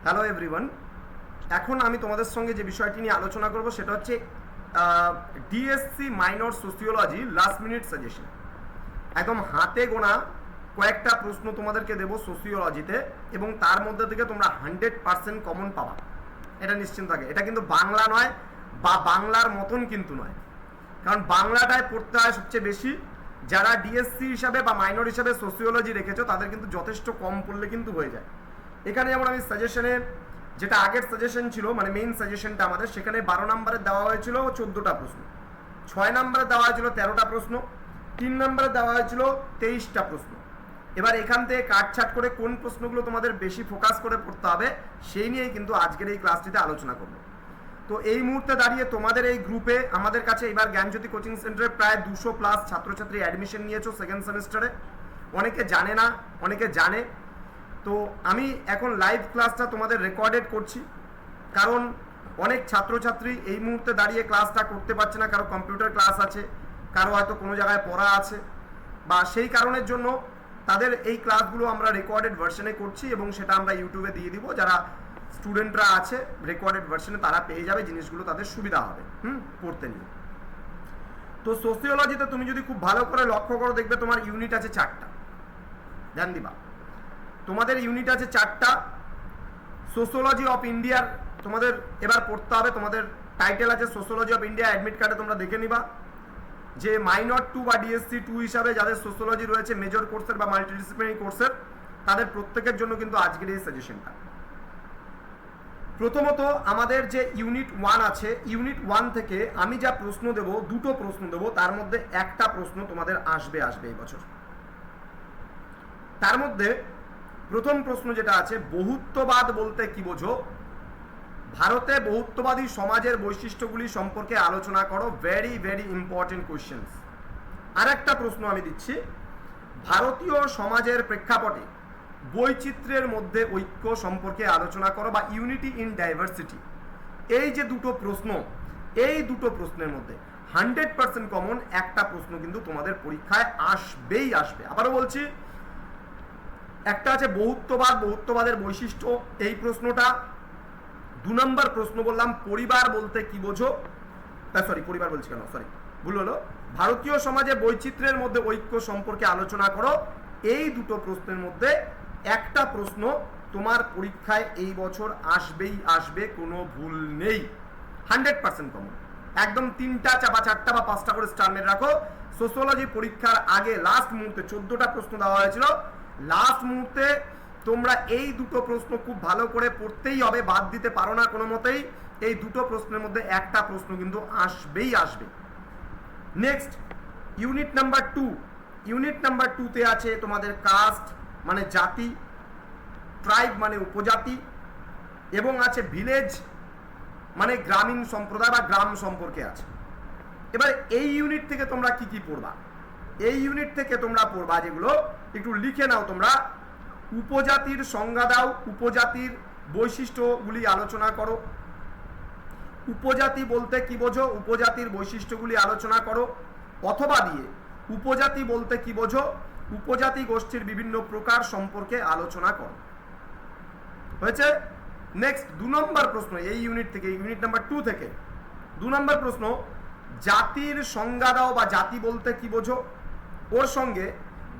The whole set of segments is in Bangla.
হ্যালো এভরিওয়ান, এখন আমি তোমাদের সঙ্গে যে বিষয়টি নিয়ে আলোচনা করব সেটা হচ্ছে DSC minor sociology last minute suggestion. একদম হাতে গোনা কয়েকটা প্রশ্ন তোমাদেরকে দেবো সোসিওলজিতে, এবং তার মধ্যে থেকে তোমরা 100% কমন পাবা, এটা নিশ্চিন্ত থাকে। এটা কিন্তু বাংলা নয় বা বাংলার মতন কিন্তু নয়, কারণ বাংলাটায় পড়তে হয় সবচেয়ে বেশি। যারা ডিএসসি হিসাবে বা মাইনর হিসাবে সোসিওলজি রেখেছো তাদের কিন্তু যথেষ্ট কম পড়লে কিন্তু হয়ে যায়। এখানে যেমন আমি সাজেশনে, যেটা আগের সাজেশন ছিল মানে মেইন সাজেশনটা আমাদের, সেখানে 12 নম্বরে দেওয়া হয়েছিল 14টা প্রশ্ন, 6 নম্বরে দেওয়া হয়েছিল 13টা প্রশ্ন, 3 নম্বরে দেওয়া হয়েছিল 23টা প্রশ্ন। এবার এখান থেকে কাটছাট করে কোন প্রশ্নগুলো তোমাদের বেশি ফোকাস করে পড়তে হবে সেই নিয়েই কিন্তু আজকের এই ক্লাসটিতে আলোচনা করবো। তো এই মুহূর্তে দাঁড়িয়ে তোমাদের এই গ্রুপে আমাদের কাছে এবার জ্ঞানজ্যোতি কোচিং সেন্টারে প্রায় 200+ ছাত্রছাত্রী অ্যাডমিশন নিয়েছো সেকেন্ড সেমিস্টারে। অনেকে জানে না, অনেকে জানে। তো আমি এখন লাইভ ক্লাসটা তোমাদের রেকর্ডেড করছি, কারণ অনেক ছাত্রছাত্রী এই মুহূর্তে দাঁড়িয়ে ক্লাসটা করতে পারছে না। কারো কম্পিউটার ক্লাস আছে, কারো হয়তো কোনো জায়গায় পড়া আছে, বা সেই কারণের জন্য তাদের এই ক্লাসগুলো আমরা রেকর্ডেড ভার্সনে করছি এবং সেটা আমরা ইউটিউবে দিয়ে দিব। যারা স্টুডেন্টরা আছে রেকর্ডেড ভার্সনে তারা পেয়ে যাবে, জিনিসগুলো তাদের সুবিধা হবে পড়তে নিয়ে। তো সোসিওলজিতে তুমি যদি খুব ভালো করে লক্ষ্য করো, দেখবে তোমার ইউনিট আছে 4টা। ধ্যান দিবা, তোমাদের ইউনিট আছে 4টা। সোসিওলজি অফ ইন্ডিয়ার তোমাদের এবার পড়তে হবে। তোমাদের টাইটেল আছে সোসিওলজি অফ ইন্ডিয়া। অ্যাডমিট কার্ডে তোমরা দেখে নিবা যে মাইনর 2 বা ডিএসসি 2 হিসাবে যাদের সোসিওলজি রয়েছে মেজর কোর্সের বা মাল্টিডিসিপ্লিনারি কোর্সের, তাদের প্রত্যেকের জন্য কিন্তু আজকের এই সাজেশনটা। প্রথমত আমাদের যে ইউনিট 1 আছে, ইউনিট 1 থেকে আমি যা প্রশ্ন দেব, 2টো প্রশ্ন দেব, তার মধ্যে একটা প্রশ্ন তোমাদের আসবে এই বছর। তার মধ্যে প্রথম প্রশ্ন যেটা আছে, বহুত্ববাদ বলতে কি বোঝো? ভারতে বহুত্ববাদী সমাজের বৈশিষ্ট্যগুলি সম্পর্কে আলোচনা করো। Very very important questions. আর একটা প্রশ্ন আমি দিচ্ছি, ভারতীয় সমাজের প্রেক্ষাপটে বৈচিত্র্যের মধ্যে ঐক্য সম্পর্কে আলোচনা করো, বা ইউনিটি ইন ডাইভার্সিটি। এই যে দুটো প্রশ্ন, এই দুটো প্রশ্নের মধ্যে 100% কমন একটা প্রশ্ন কিন্তু তোমাদের পরীক্ষায় আসবেই আসবে। আবারও বলছি, একটা আছে বহুত্ববাদের বৈশিষ্ট্য, এই প্রশ্নটা। 2 নম্বর প্রশ্ন বললাম পরিবার বলতে কি বোঝো? পরিবার বলছি কেন, ভুল হলো। ভারতীয় সমাজে বৈচিত্র্যের মধ্যে ঐক্য সম্পর্কে আলোচনা করো। এই দুটো প্রশ্নের মধ্যে একটা প্রশ্ন তোমার পরীক্ষায় এই বছর আসবেই আসবে, কোনো ভুল নেই। 100% কমন। একদম 3টা বা 4টা বা 5টা করে স্টার মেরে রাখো। সোসিওলজি পরীক্ষার আগে লাস্ট মুহূর্তে 14টা প্রশ্ন দেওয়া হয়েছিল। লাস্ট মুহূর্তে তোমরা এই দুটো প্রশ্ন খুব ভালো করে পড়তেই হবে, বাদ দিতে পারো না কোনো মতেই। এই দুটো প্রশ্নের মধ্যে একটা প্রশ্ন কিন্তু আসবেই আসবে। Next unit number 2। Unit number 2তে আছে তোমাদের কাস্ট মানে জাতি, ট্রাইব মানে উপজাতি, এবং আছে ভিলেজ মানে গ্রামীণ সম্প্রদায় বা গ্রাম সম্পর্কে আছে। এবার এই ইউনিট থেকে তোমরা কি কি পড়বা? এই ইউনিট থেকে তোমরা পড়বা যেগুলো, একটু লিখে নাও তোমরা। উপজাতির সংজ্ঞা দাও, উপজাতির বৈশিষ্ট্যগুলি আলোচনা করো। উপজাতি বলতে কি বোঝো? উপজাতির বৈশিষ্ট্যগুলি আলোচনা করো। অথবা দিয়ে উপজাতি বলতে কি বোঝো? উপজাতি গোষ্ঠীর বিভিন্ন প্রকার সম্পর্কে আলোচনা করো। হয়েছে? নেক্সট 2 নম্বর প্রশ্ন এই ইউনিট থেকে, ইউনিট নাম্বার 2 থেকে 2 নম্বর প্রশ্ন, জাতির সংজ্ঞা দাও বা জাতি বলতে কি বোঝো? ওর সঙ্গে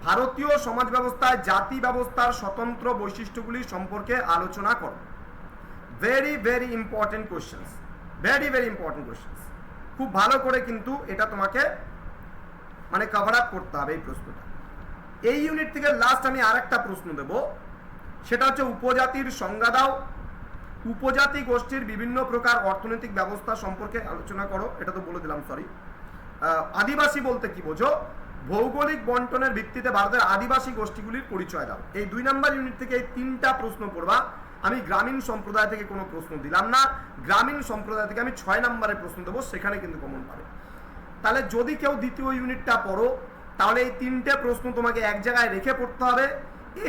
ভারতীয় সমাজ ব্যবস্থায় জাতি ব্যবস্থার স্বতন্ত্র বৈশিষ্ট্যগুলি সম্পর্কে আলোচনা করো। Very very important questions, very very important questions. খুব ভালো করে কিন্তু এটা তোমাকে মানে কভার আপ করতে হবে এই প্রশ্নটা। এই ইউনিট থেকে লাস্ট আমি আরেকটা প্রশ্ন দেব, সেটা হচ্ছে উপজাতির সংজ্ঞা দাও। উপজাতি গোষ্ঠীর বিভিন্ন প্রকার অর্থনৈতিক ব্যবস্থা সম্পর্কে আলোচনা করো। এটা তো বলে দিলাম, আদিবাসী বলতে কি বোঝো? ভৌগোলিক বন্টনের ভিত্তিতে ভারতের আদিবাসী গোষ্ঠীগুলির পরিচয় দাও। এই 2 নম্বর ইউনিট থেকে এই 3টা প্রশ্ন পড়বা। আমি গ্রামীণ সম্প্রদায় থেকে কোনো প্রশ্ন দিলাম না, গ্রামীণ সম্প্রদায় থেকে আমি 6 নম্বরের প্রশ্ন দেবো, সেখানে কিন্তু কমন পাবে। তাহলে যদি কেউ দ্বিতীয় ইউনিটটা পড়ো, তাহলে এই 3টে প্রশ্ন তোমাকে এক জায়গায় রেখে পড়তে হবে।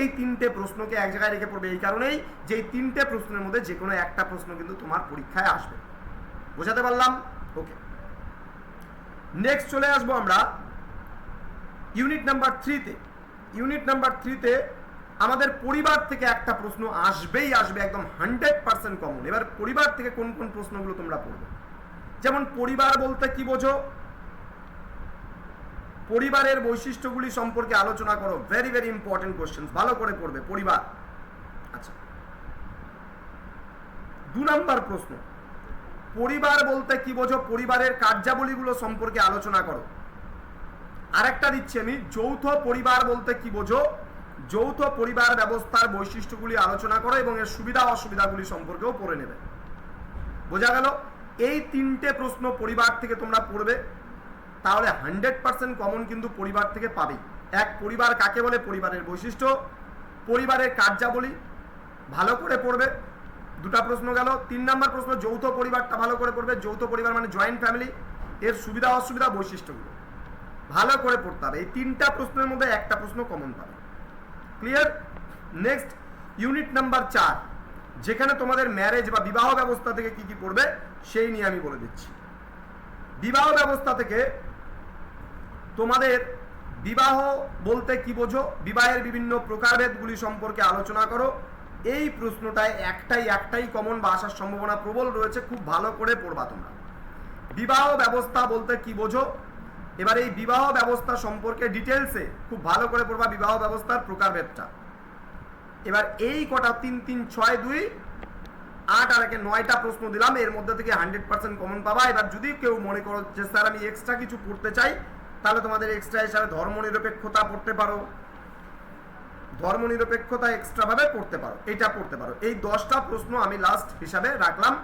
এই 3টে প্রশ্নকে এক জায়গায় রেখে পড়বে এই কারণেই যে এই 3টে প্রশ্নের মধ্যে যে কোনো একটা প্রশ্ন কিন্তু তোমার পরীক্ষায় আসবে। বোঝাতে পারলাম? ওকে, নেক্সট চলে আসবো আমরা ইউনিট নাম্বার 3 তে। ইউনিট নাম্বার 3 তে আমাদের পরিবার থেকে একটা প্রশ্ন আসবেই আসবে, একদম 100% কমন। এবার পরিবার থেকে কোন কোন প্রশ্নগুলো তোমরা পড়বে, যেমন পরিবার বলতে কি বোঝো, পরিবারের বৈশিষ্ট্যগুলি সম্পর্কে আলোচনা করো। ভেরি ভেরি ইম্পর্টেন্ট কোশ্চেন, ভালো করে পড়বে পরিবার। আচ্ছা, 2 নম্বর প্রশ্ন, পরিবার বলতে কি বোঝো, পরিবারের কার্যাবলীগুলো সম্পর্কে আলোচনা করো। আরেকটা দিচ্ছি আমি, যৌথ পরিবার বলতে কি বোঝো, যৌথ পরিবার ব্যবস্থার বৈশিষ্ট্যগুলি আলোচনা করো এবং এর সুবিধা অসুবিধাগুলি সম্পর্কেও পড়ে নেবে। বোঝা গেল? এই 3টে প্রশ্ন পরিবার থেকে তোমরা পড়বে, তাহলে 100% কমন কিন্তু পরিবার থেকে পাবেই। এক, পরিবার কাকে বলে, পরিবারের বৈশিষ্ট্য, পরিবারের কার্যাবলী ভালো করে পড়বে, 2টা প্রশ্ন গেল। 3 নম্বর প্রশ্ন, যৌথ পরিবারটা ভালো করে পড়বে। যৌথ পরিবার মানে জয়েন্ট ফ্যামিলি, এর সুবিধা অসুবিধা বৈশিষ্ট্যগুলো ভালো করে পড়তে হবে। এই 3টা প্রশ্নের মধ্যে একটা প্রশ্ন কমন পাবে। ক্লিয়ার? নেক্সট, ইউনিট নাম্বার 4, যেখানে তোমাদের ম্যারেজ বা বিবাহ ব্যবস্থা থেকে কি কি পড়বে সেই নিয়ে আমি বলে দিচ্ছি। বিবাহ ব্যবস্থা থেকে তোমাদের বিবাহ বলতে কি বোঝো, বিবাহের বিভিন্ন প্রকারভেদগুলি সম্পর্কে আলোচনা করো। এই প্রশ্নটায় একটাই কমন বা আসার সম্ভাবনা প্রবল রয়েছে, খুব ভালো করে পড়বা তোমরা। বিবাহ ব্যবস্থা বলতে কি বোঝো, এবার এই বিবাহ ব্যবস্থা সম্পর্কে ডিটেলসে খুব ভালো করে পড়বা, বিবাহ ব্যবস্থার প্রকারভেদটা। এবার এই কটা 3 3 6 2 8 আর 9টা প্রশ্ন দিলাম, এর মধ্যে থেকে 100% কমন পাবা। এবার যদি কেউ মনে করো যে স্যার আমি এক্সট্রা কিছু পড়তে চাই, তাহলে তোমাদের এক্সট্রা হিসাবে ধর্মনিরপেক্ষতা পড়তে পারো, ধর্মনিরপেক্ষতা এক্সট্রা ভাবে পড়তে পারো, এটা পড়তে পারো। এই 10টা প্রশ্ন আমি লাস্ট হিসাবে রাখলাম।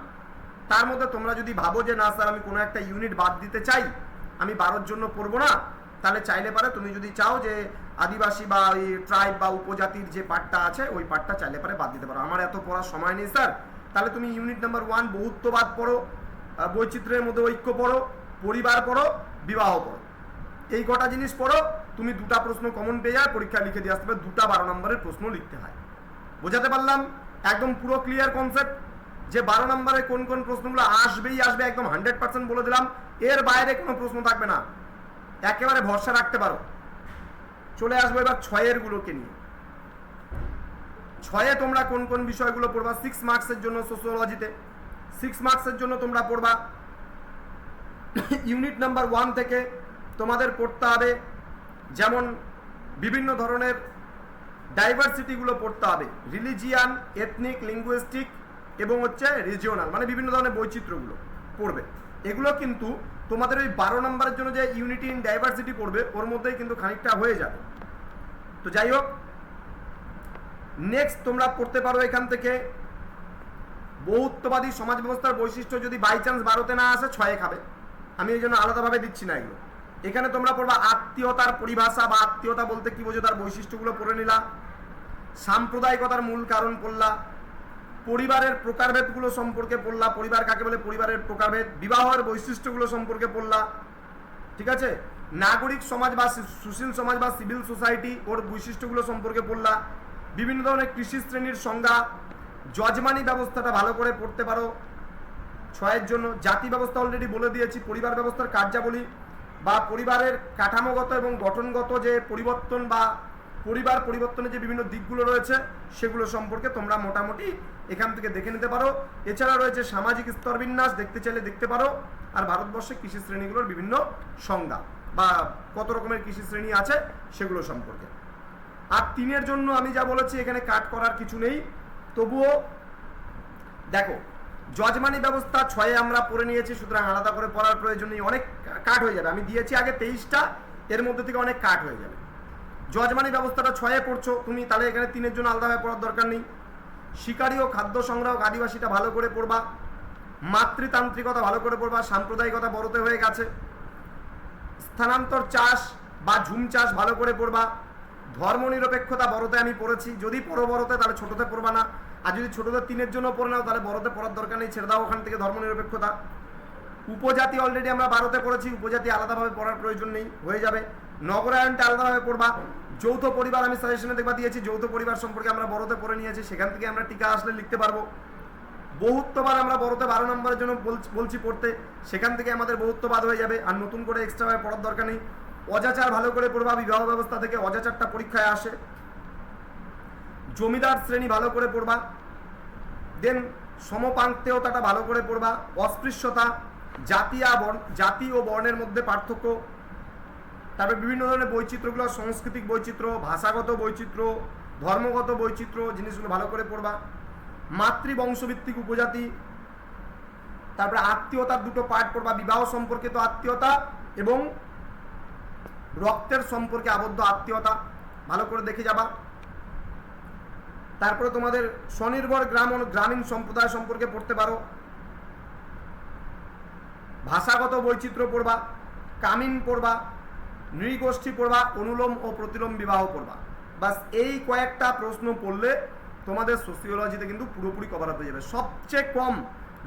তার মধ্যে তোমরা যদি ভাবো যে না স্যার আমি কোনো একটা ইউনিট বাদ দিতে চাই, আমি 12র জন্য পড়বো না, তাহলে চাইলে পারে, তুমি যদি চাও যে আদিবাসী বা ওই ট্রাইব বা উপজাতির যে পার্টটা আছে ওই পার্টটা চাইলে পারে বাদ দিতে পারো। আমার এত পড়ার সময় নেই স্যার, তাহলে তুমি ইউনিট নাম্বার 1 বহুত্ববাদ পড়ো, বৈচিত্র্যের মধ্যে ঐক্য পড়ো, পরিবার পড়ো, বিবাহ পড়ো, এই কটা জিনিস পড়ো, তুমি 2টা প্রশ্ন কমন পেয়ে যাবে, পরীক্ষা লিখে দিয়ে আসতে হবে। 2টা 12 নম্বরের প্রশ্ন লিখতে হয়। বোঝাতে পারলাম? একদম পুরো ক্লিয়ার কনসেপ্ট যে 12 নম্বরে কোন কোন প্রশ্নগুলো আসবেই আসবে, একদম 100% বলে দিলাম। এর বাইরে কোনো প্রশ্ন থাকবে না, একেবারে ভরসা রাখতে পারো। চলে আসবো এবার 6 গুলোকে নিয়ে। 6 তোমরা কোন কোন বিষয়গুলো পড়বা? 6 মার্কসের জন্য সোশিওলজিতে 6 মার্কসের জন্য তোমরা পড়বা ইউনিট নাম্বার 1 থেকে তোমাদের পড়তে হবে, যেমন বিভিন্ন ধরনের ডাইভার্সিটিগুলো পড়তে হবে, রিলিজিয়ান, এথনিক, লিঙ্গুইস্টিক এবং রিজিওনাল, মানে বিভিন্ন ধরনের বৈচিত্র্যগুলো পড়বে। এগুলো কিন্তু তোমাদের ওই 12 নম্বরের জন্য যে ইউনিটি ইন ডাইভার্সিটি পড়বে ওর মধ্যেই কিন্তু খানিকটা হয়ে যাবে। তো যাই হোক, নেক্সট তোমরা পড়তে পারো এখান থেকে বহুত্ববাদী সমাজ ব্যবস্থার বৈশিষ্ট্য, যদি বাই চান্স 12তে না আসে 6 খাবে, আমি এই জন্য আলাদাভাবে দিচ্ছি না এগুলো। এখানে তোমরা পড়বা আত্মীয়তার পরিভাষা বা আত্মীয়তা বলতে কি বোঝো তার বৈশিষ্ট্যগুলো পড়ে নিলা, সাম্প্রদায়িকতার মূল কারণ পড়লা, পরিবারের প্রকারভেদগুলো সম্পর্কে পড়লা, পরিবার কাকে বলে, পরিবারের প্রকারভেদ, বিবাহের বৈশিষ্ট্যগুলো সম্পর্কে পড়লা, ঠিক আছে, নাগরিক সমাজ বা সুশীল সমাজ বা সিভিল সোসাইটি ওর বৈশিষ্ট্যগুলো সম্পর্কে পড়লা, বিভিন্ন ধরনের কৃষি শ্রেণীর সংজ্ঞা, জজমানি ব্যবস্থাটা ভালো করে পড়তে পারো 6 জন্য। জাতি ব্যবস্থা অলরেডি বলে দিয়েছি, পরিবার ব্যবস্থার কার্যাবলী বা পরিবারের কাঠামোগত এবং গঠনগত যে পরিবর্তন বা পরিবার পরিবর্তনের যে বিভিন্ন দিকগুলো রয়েছে সেগুলো সম্পর্কে তোমরা মোটামুটি এখান থেকে দেখে নিতে পারো। এছাড়া রয়েছে সামাজিক স্তরবিন্যাস, দেখতে চাইলে দেখতে পারো, আর ভারতবর্ষে কৃষি শ্রেণীগুলোর বিভিন্ন সংজ্ঞা বা কত রকমের কৃষি শ্রেণী আছে সেগুলো সম্পর্কে। আর 3 জন্য আমি যা বলেছি এখানে কাট করার কিছু নেই, তবুও দেখো জজমানি ব্যবস্থা 6 আমরা পড়ে নিয়েছি, সুতরাং আলাদা করে পড়ার প্রয়োজন নেই, অনেক কাট হয়ে যাবে। আমি দিয়েছি আগে 23টা, এর মধ্যে থেকে অনেক কাট হয়ে যাবে। জজমানি ব্যবস্থাটা 6 পড়ছো তুমি, তাহলে এখানে 3 জন্য আলাদাভাবে পড়ার দরকার নেই। শিকারী ও খাদ্য সংগ্রাহক আদিবাসীটা ভালো করে পড়বা, মাতৃতান্ত্রিকতা ভালো করে পড়বা, সাম্প্রদায়িকতা বড়তে হয়ে গেছে, স্থানান্তর চাষ বা ঝুম চাষ ভালো করে পড়বা, ধর্মনিরপেক্ষতা বড়তে আমি পড়েছি, যদি পড়ো বড়তে তাহলে ছোটতে পড়বা না, আর যদি ছোটতে 3 জন্য পড়ে নাও তাহলে বড়তে পড়ার দরকার নেই, ছেড়ে দাও ওখান থেকে ধর্মনিরপেক্ষতা। উপজাতি অলরেডি আমরা 12তে পড়েছি, উপজাতি আলাদাভাবে পড়ার প্রয়োজন নেই, হয়ে যাবে। নগরায়নটা আলাদাভাবে পড়বা। যৌথ পরিবার আমি সাজেশনে দেখবা দিয়েছি, যৌথ পরিবার সম্পর্কে আমরা বড়তে পড়ে নিয়েছি, সেখান থেকে আমরা টিকা আসলে লিখতে পারবো। বহুত্ববাদ আমরা বড়তে 12 নম্বরের জন্য বলছি পড়তে, সেখান থেকে আমাদের বহুত্ববাদ হয়ে যাবে, আর নতুন করে এক্সট্রাভাবে পড়ার দরকার নেই। অজাচার ভালো করে পড়বা, বিবাহ ব্যবস্থা থেকে অজাচারটা পরীক্ষায় আসে। জমিদার শ্রেণী ভালো করে পড়বা, দেন সমপাঙ্ক্তেয়তাটা ভালো করে পড়বা, অস্পৃশ্যতা, জাতি ও বর্ণের মধ্যে পার্থক্য, তারপরে বিভিন্ন ধরনের বৈচিত্র্যগুলো, সাংস্কৃতিক বৈচিত্র্য, ভাষাগত বৈচিত্র্য, ধর্মগত বৈচিত্র্য, জিনিসগুলো ভালো করে পড়বা, মাতৃবংশভিত্তিক উপজাতি, তারপরে আত্মীয়তার দুটো পার্ট পড়বা, বিবাহ সম্পর্কিত আত্মীয়তা এবং রক্তের সম্পর্কে আবদ্ধ আত্মীয়তা ভালো করে দেখে যাবা। তারপরে তোমাদের স্বনির্ভর গ্রামীণ সম্প্রদায় সম্পর্কে পড়তে পারো, ভাষাগত বৈচিত্র্য পড়বা, কামিন পড়বা, নৃগোষ্ঠী পড়বা, অনুলোম ও প্রতিলোম বিবাহ পড়বা। বাস এই কয়েকটা প্রশ্ন পড়লে তোমাদের সোসিওলজিতে কিন্তু পুরোপুরি কভার আপ হয়ে যাবে। সবচেয়ে কম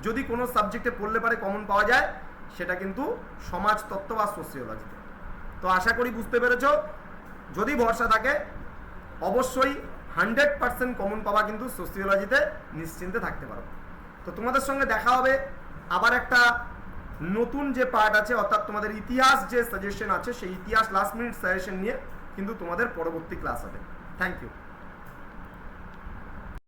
যদি কোনো সাবজেক্টে পড়লে পারে কমন পাওয়া যায় সেটা কিন্তু সমাজতত্ত্ব বা সোসিওলজিতে। তো আশা করি বুঝতে পেরেছো। যদি ভরসা থাকে অবশ্যই 100% কমন পাওয়া কিন্তু সোসিওলজিতে নিশ্চিন্তে থাকতে পারো। তো তোমাদের সঙ্গে দেখা হবে আবার একটা নতুন যে পার্ট আছে, অর্থাৎ তোমাদের ইতিহাস যে সাজেশন আছে সেই ইতিহাস লাস্ট মিনিট সাজেশন নিয়ে কিন্তু তোমাদের পরবর্তী ক্লাস হবে। Thank you.